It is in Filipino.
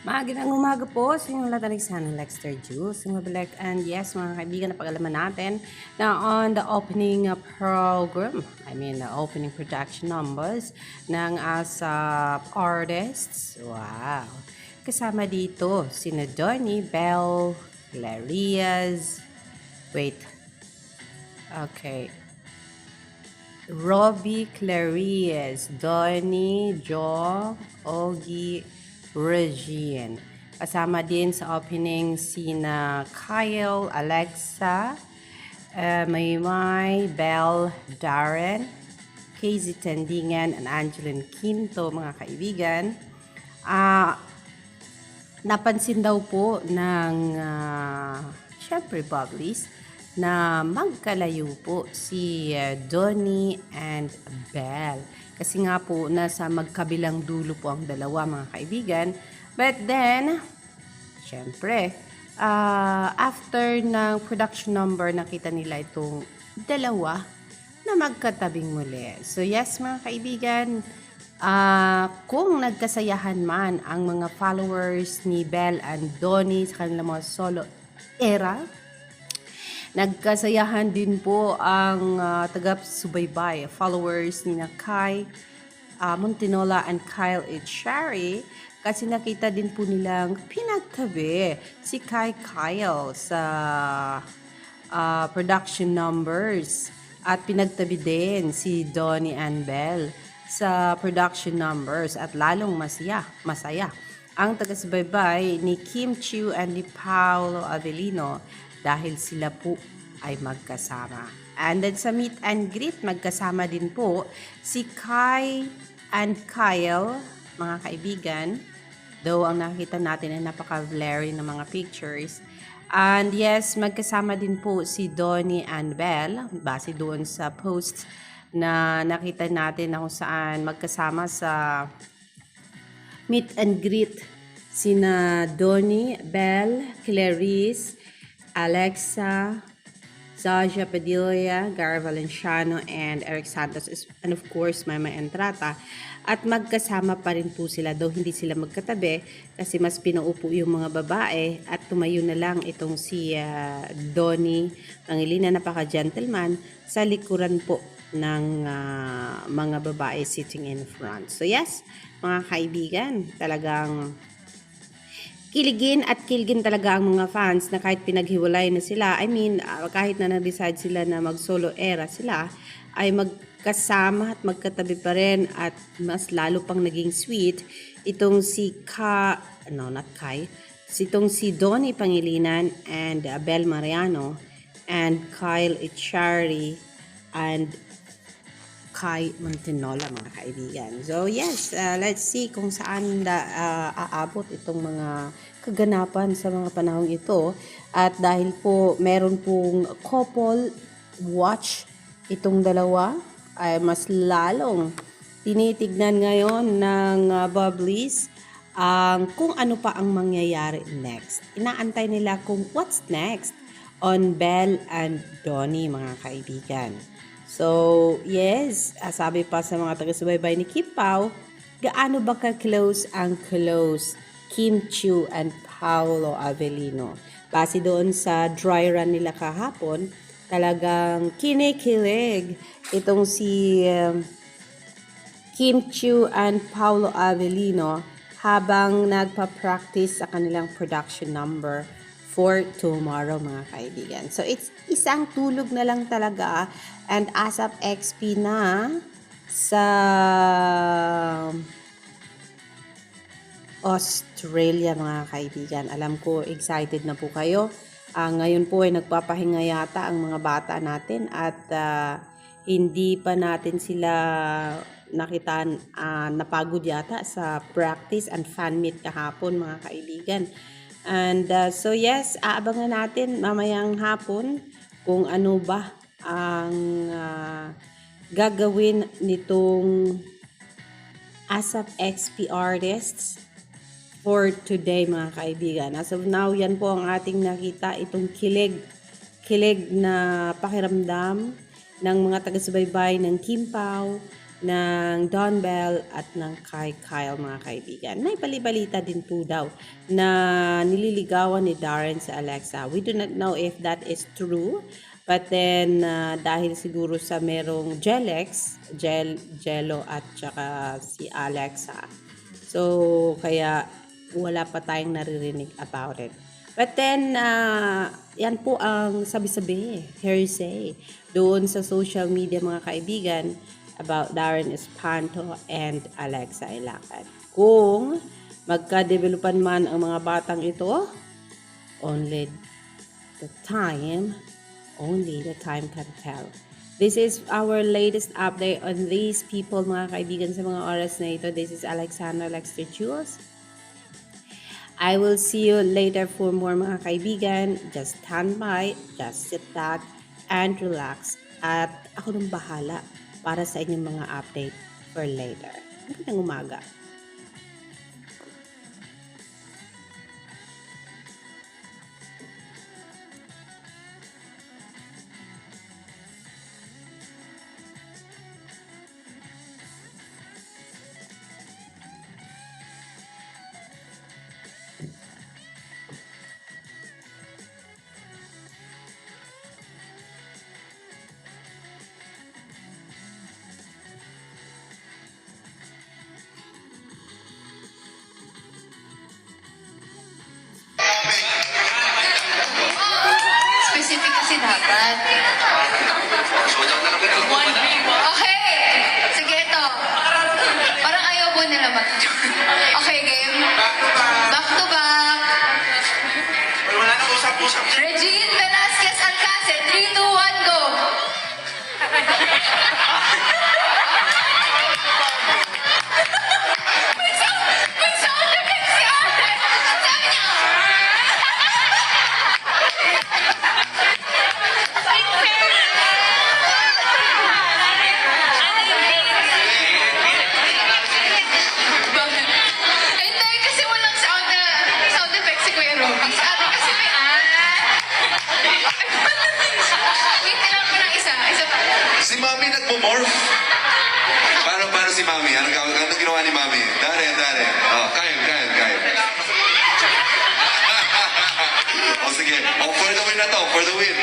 Magandang umaga po sa inyong lahat ng sana Lexter Juice. And yes, mga kaibigan, napag-alaman natin na on the opening program, the opening production numbers ng ASAP artists. Wow! Kasama dito sina Donnie, Belle, Clarias, wait, okay, Robbie Clarias, Donnie, Joe, Ogie, Regine. Kasama din sa opening sina Kyle, Alexa, Maymay, Belle, Darren, Casey Tendingan, and Angeline Quinto, mga kaibigan. Napansin daw po ng syempre Bubblies na magkalayo po si Donnie and Belle. Kasi nga po nasa magkabilang dulo po ang dalawa, mga kaibigan. But then, syempre, after ng production number, nakita nila itong dalawa na magkatabing muli. So yes, mga kaibigan, kung nagkasayahan man ang mga followers ni Belle and Donnie sa kanilang mga solo era, nagkasayahan din po ang taga-subaybay, followers ni Kai Montinola and Kyle Echari, kasi nakita din po nilang pinagtabi si Kyle sa production numbers at pinagtabi din si Donnie and Belle sa production numbers at lalong masaya ang taga-subaybay ni Kim Chiu and ni Paolo Avellino dahil sila po ay magkasama. And then sa meet and greet, magkasama din po si Kai and Kyle, mga kaibigan. Though ang nakita natin ay napaka-blurry na mga pictures. And yes, magkasama din po si Donnie and Belle, base doon sa post na nakita natin na kung saan magkasama sa meet and greet sina Donnie, Belle, Clarice, Alexa, Zaja Padilla, Gary Valenciano, and Eric Santos, and of course, Mama Entrata. At magkasama pa rin po sila, though hindi sila magkatabi, kasi mas pinaupo yung mga babae at tumayo na lang itong si Donnie Pangilinan, napaka-gentleman, sa likuran po ng mga babae sitting in front. So yes, mga kaibigan, talagang kiligin at kilgin talaga ang mga fans na kahit pinaghiwalay na sila, kahit na nag-decide sila na mag-solo era sila, ay magkasama at magkatabi pa rin at mas lalo pang naging sweet itong si itong si Donnie Pangilinan and Belle Mariano and Kyle Echari and Kai Montinola, mga kaibigan. So yes, let's see kung saan aabot itong mga kaganapan sa mga panahong ito. At dahil po meron pong couple watch itong dalawa, ay mas lalong tinitignan ngayon ng Bubblies kung ano pa ang mangyayari next. Inaantay nila kung what's next on Belle and Donnie, mga kaibigan. So, yes, sabi pa sa mga taga-subaybay ni Kim Pao, gaano ba ka-close ang close Kim Chiu and Paolo Avellino? Base doon sa dry run nila kahapon, talagang kinikilig itong si Kim Chiu and Paolo Avellino habang nagpa-practice sa kanilang production number for tomorrow, mga kaibigan. So, it's isang tulog na lang talaga and ASAP XP na sa Australia, mga kaibigan. Alam ko, excited na po kayo. Ngayon po ay nagpapahinga yata ang mga bata natin at hindi pa natin sila nakitaan napagod yata sa practice and fan meet kahapon, mga kaibigan. And so yes, aabangan natin mamayang hapon kung ano ba ang gagawin nitong ASAP XP artists for today, mga kaibigan. As of now, yan po ang ating nakita, itong kilig na pakiramdam ng mga taga-subaybay ng Kim Pao ng Don Bell at ng kay Kyle, mga kaibigan. May balibalita din po daw na nililigawan ni Darren sa Alexa. We do not know if that is true. But then, dahil siguro sa merong Jello at saka si Alexa. So, kaya wala pa tayong naririnig about it. But then, yan po ang sabi-sabi, hearsay, doon sa social media, mga kaibigan, about Darren Espanto and Alexa Ilacad. Kung magka-developan man ang mga batang ito, only the time can tell. This is our latest update on these people, mga kaibigan, sa mga oras na ito. This is Alexandra Lexter Jules. I will see you later for more, mga kaibigan. Just stand by, just sit back, and relax. At ako nang bahala para sa inyong mga update for later. Magandang umaga. Specific kasi dapat. Okay! Sige, ito. Parang ayaw po nila Okay, game. Back to back. Wala na usap-usap. Regine Velasquez Alcacid. 3, 2, 1, go! May sound effect si ate. Sabi niya, hindi, kasi walang sound effect si Kuya Robby. Si ate kasi may Wait, kailangan ko ng isa. Isa pa. Si Mami nagpo-morph. Paano si Mami? Ano ginawa ni Mami? Dare. Oh, kaya. O sige. Oh, for the win na to. For the win.